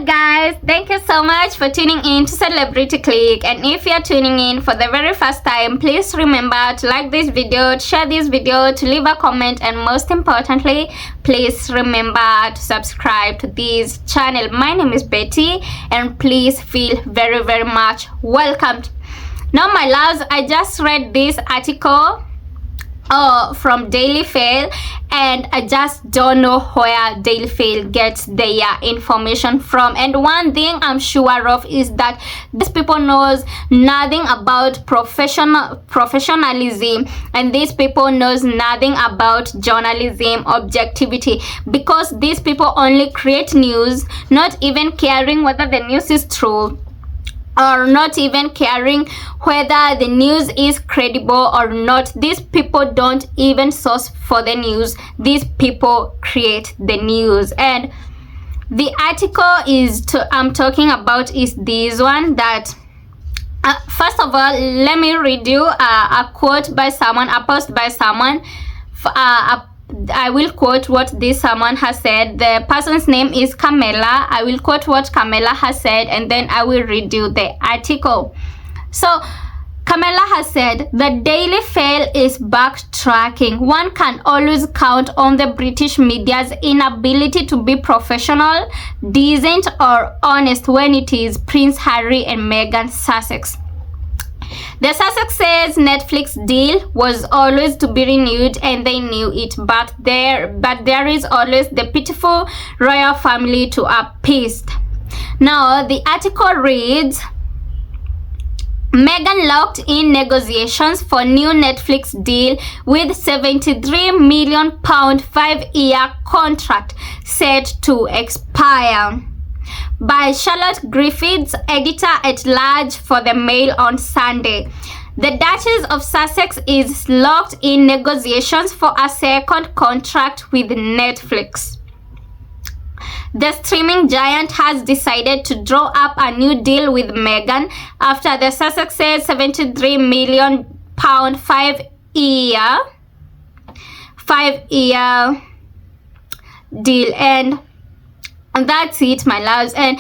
Alright guys, thank you so much for tuning in to Celebrity Click, and if you're tuning in for the very first time, please remember to like this video, to share this video, to leave a comment, and most importantly, please remember to subscribe to this channel. My name is Betty and please feel very much welcomed. Now my loves, I just read this article from Daily Fail, and I just don't know where Daily Fail gets their information from. And one thing I'm sure of is that these people knows nothing about professionalism, and these people knows nothing about journalism objectivity, because these people only create news, not even caring whether the news is true, or not even caring whether the news is credible or not. These people don't even source for the news. These people create the news. And the article I'm talking about is this one, that first of all, let me read you a quote by someone, a post by someone. I will quote what this someone has said. The person's name is Camilla. I will quote what Camilla has said, and then I will read you the article. So Camilla has said, the Daily Fail is backtracking. One can always count on the British media's inability to be professional, decent, or honest when it is Prince Harry and Meghan Sussex. The Sussex's Netflix deal was always to be renewed, and they knew it, but there is always the pitiful royal family to appease. Now the article reads, Meghan locked in negotiations for new Netflix deal with £73 million 5-year contract set to expire. By Charlotte Griffiths, editor-at-large for the Mail on Sunday. The Duchess of Sussex is locked in negotiations for a second contract with Netflix. The streaming giant has decided to draw up a new deal with Meghan after the Sussex's £73 million 5-year deal. And that's it, my loves. And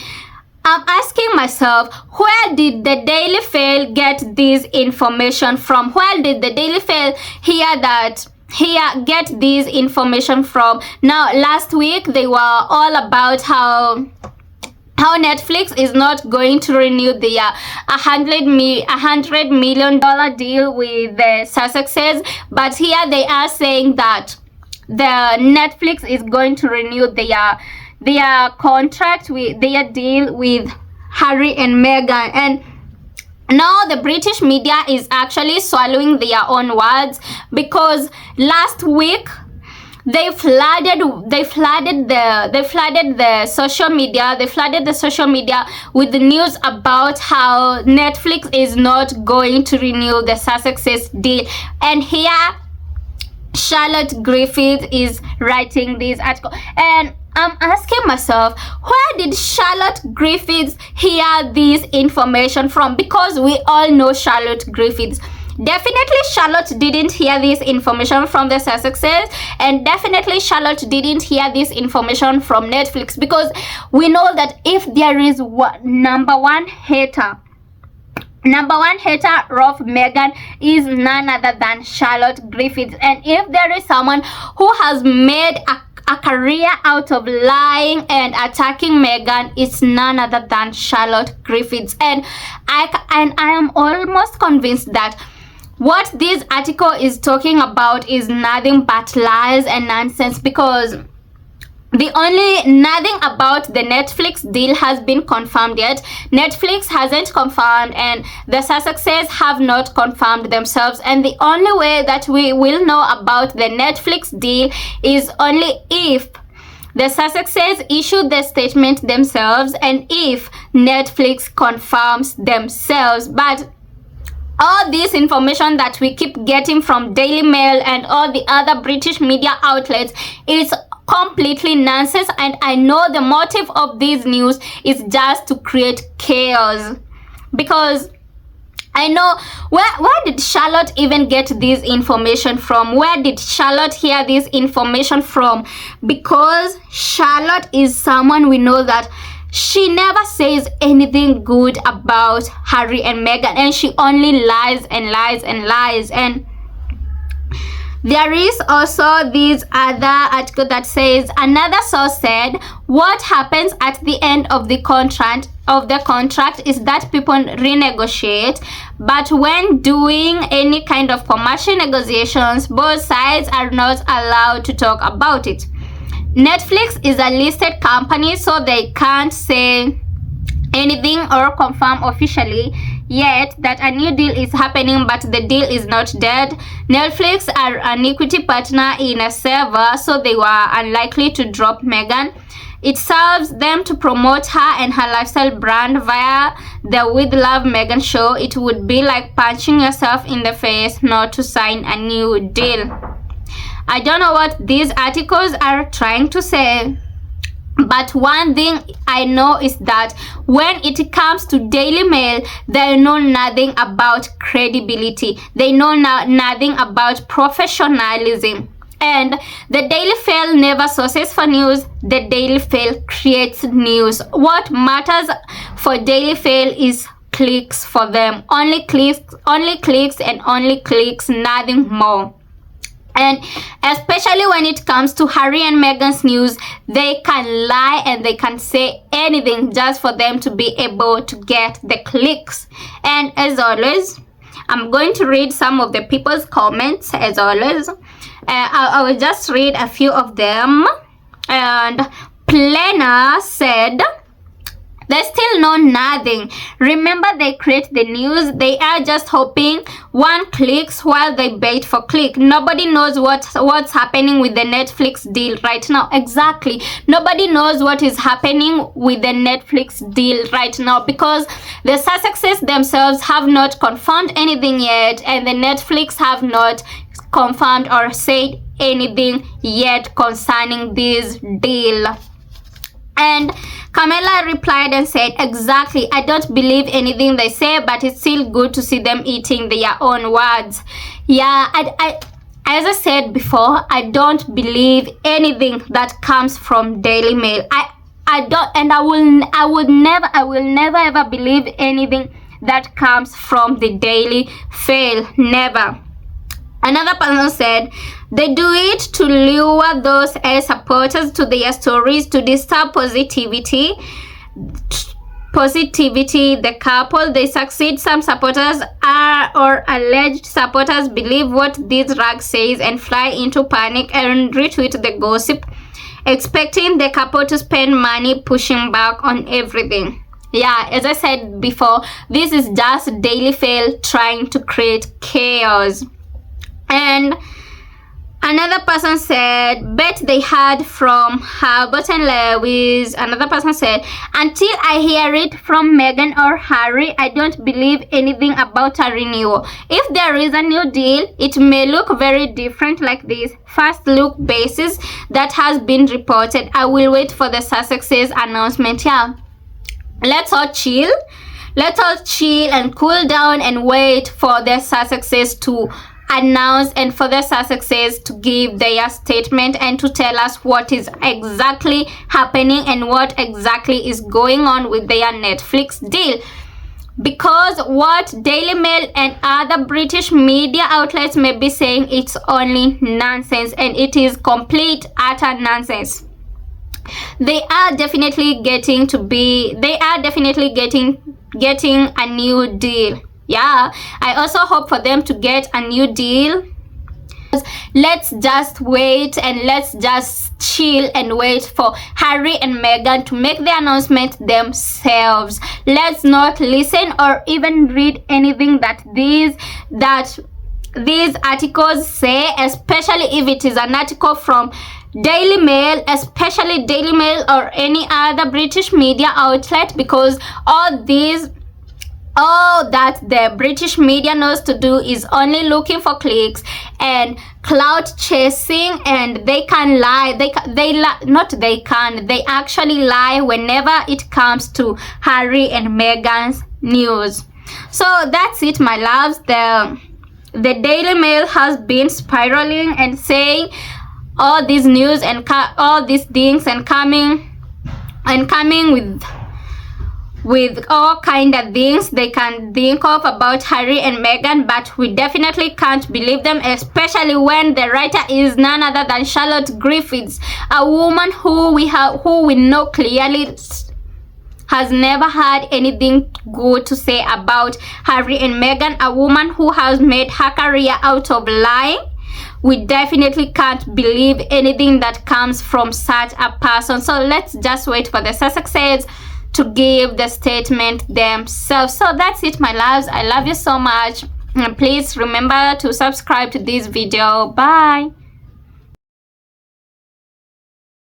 I'm asking myself, where did the Daily Fail get this information from? Where did the Daily Fail get this information from? Now, last week they were all about how Netflix is not going to renew the $100 million deal with the Sussexes, but here they are saying that the Netflix is going to renew their contract with their deal with Harry and Meghan. And now the British media is actually swallowing their own words, because last week they flooded the social media with the news about how Netflix is not going to renew the Sussex's deal. And here Charlotte Griffith is writing this article, and I'm asking myself, where did Charlotte Griffiths hear this information from? Because we all know Charlotte Griffiths. Definitely Charlotte didn't hear this information from the Sussexes, and definitely Charlotte didn't hear this information from Netflix, because we know that if there is number one hater of Meghan is none other than Charlotte Griffiths. And if there is someone who has made a career out of lying and attacking Meghan, it's none other than Charlotte Griffiths. And I am almost convinced that what this article is talking about is nothing but lies and nonsense, because nothing about the Netflix deal has been confirmed yet. Netflix hasn't confirmed, and the Sussexes have not confirmed themselves. And the only way that we will know about the Netflix deal is only if the Sussexes issue the statement themselves, and if Netflix confirms themselves. But all this information that we keep getting from Daily Mail and all the other British media outlets is completely nonsense, and I know the motive of this news is just to create chaos, because I know where did Charlotte even get this information from? Where did Charlotte hear this information from? Because Charlotte is someone we know that She never says anything good about Harry and Meghan, and she only lies and lies and lies. And there is also this other article that says, another source said, what happens at the end of the contract is that people renegotiate, but when doing any kind of commercial negotiations, both sides are not allowed to talk about it. Netflix is a listed company, so they can't say anything or confirm officially yet that a new deal is happening, but the deal is not dead. Netflix are an equity partner in a server, so they were unlikely to drop Meghan. It serves them to promote her and her lifestyle brand via the With Love Meghan show. It would be like punching yourself in the face not to sign a new deal. I don't know what these articles are trying to say, but one thing I know is that when it comes to Daily Mail, they know nothing about credibility. They know nothing about professionalism. And the Daily Mail never sources for news. The Daily Mail creates news. What matters for Daily Mail is clicks for them. Only clicks and only clicks, nothing more. And especially when it comes to Harry and Meghan's news, they can lie and they can say anything just for them to be able to get the clicks. And as always, I'm going to read some of the people's comments as always. I will just read a few of them. And Plena said, they still know nothing. Remember, they create the news. They are just hoping one clicks while they bait for click. Nobody knows what's happening with the Netflix deal right now. Exactly. Nobody knows what is happening with the Netflix deal right now because the Sussexes themselves have not confirmed anything yet, and the Netflix have not confirmed or said anything yet concerning this deal. And Camilla replied and said, exactly, I don't believe anything they say, but it's still good to see them eating their own words. Yeah, as I said before, I don't believe anything that comes from Daily Mail. I don't, and I will never ever believe anything that comes from the Daily Mail. Never. Another person said, they do it to lure those as supporters to their stories to disturb positivity. The couple, they succeed. Some supporters are, or alleged supporters, believe what this rag says and fly into panic and retweet the gossip, expecting the couple to spend money pushing back on everything. Yeah, as I said before, this is just Daily Mail trying to create chaos. And another person said, bet they heard from Herbert and Lewis. Another person said, until I hear it from Meghan or Harry, I don't believe anything about a renewal. If there is a new deal, it may look very different like this first look basis that has been reported. I will wait for the Sussexes announcement. Yeah, let's all chill and cool down and wait for the Sussexes to announce and for the Sussexes to give their statement and to tell us what is exactly happening and what exactly is going on with their Netflix deal. Because what Daily Mail and other British media outlets may be saying, it's only nonsense, and it is complete utter nonsense. They are definitely getting a new deal. Yeah, I also hope for them to get a new deal. Let's just wait and let's just chill and wait for Harry and Meghan to make the announcement themselves. Let's not listen or even read anything that these articles say, especially if it is an article from Daily Mail, especially Daily Mail or any other British media outlet, because all that the British media knows to do is only looking for clicks and clout chasing, and they can lie. They actually lie whenever it comes to Harry and Meghan's news. So that's it, my loves. The Daily Mail has been spiraling and saying all these news and all these things and coming with with all kind of things they can think of about Harry and Meghan, but we definitely can't believe them, especially when the writer is none other than Charlotte Griffiths, a woman who we know clearly has never had anything good to say about Harry and Meghan, a woman who has made her career out of lying. We definitely can't believe anything that comes from such a person. So let's just wait for the Sussexes to give the statement themselves. So that's it, my loves. I love you so much, and please remember to subscribe to this video. Bye.